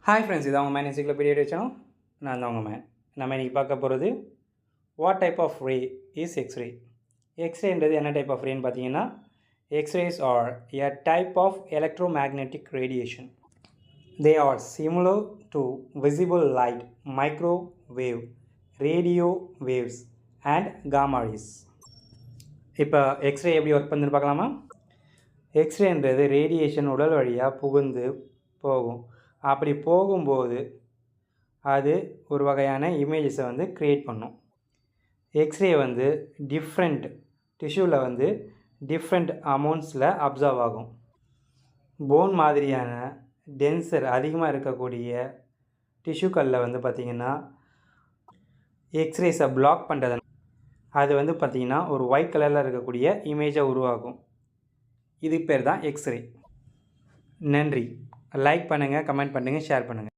Hi friends, இது அவங்க man encyclopedia channel. நான் தான் உங்கள் மேன். நம்ம இன்றைக்கி பார்க்க போகிறது what type of ray is X-ray. எக்ஸ்ரேன்றது என்ன டைப் ஆஃப் ரேன்னு பார்த்தீங்கன்னா, X-rays are a type of electromagnetic radiation. They are similar to visible light, microwave, radio waves and gamma rays. இப்போ எக்ஸ்ரே எப்படி ஒர்க் பண்ணுன்னு பார்க்கலாமா? எக்ஸ்ரேன்றது ரேடியேஷன் உடல் வழியாக புகுந்து போகும். அப்படி போகும்போது அது ஒரு வகையான இமேஜஸை க்ரியேட் பண்ணும். எக்ஸ்ரே டிஃப்ரெண்ட் டிஷ்யூவில் டிஃப்ரெண்ட் அமௌண்ட்ஸில் அப்சர்வ் ஆகும். போன் மாதிரியான டென்சர் அதிகமாக இருக்கக்கூடிய டிஷ்யூக்களில் பார்த்திங்கன்னா எக்ஸ்ரேஸை பிளாக் பண்ணுறது அது பார்த்திங்கன்னா ஒரு ஒயிட் கலரில் இருக்கக்கூடிய இமேஜை உருவாகும். இது பேர் தான் எக்ஸ்ரே. நன்றி. லைக் பண்ணுங்கள், கமெண்ட் பண்ணுங்கள், ஷேர் பண்ணுங்கள்.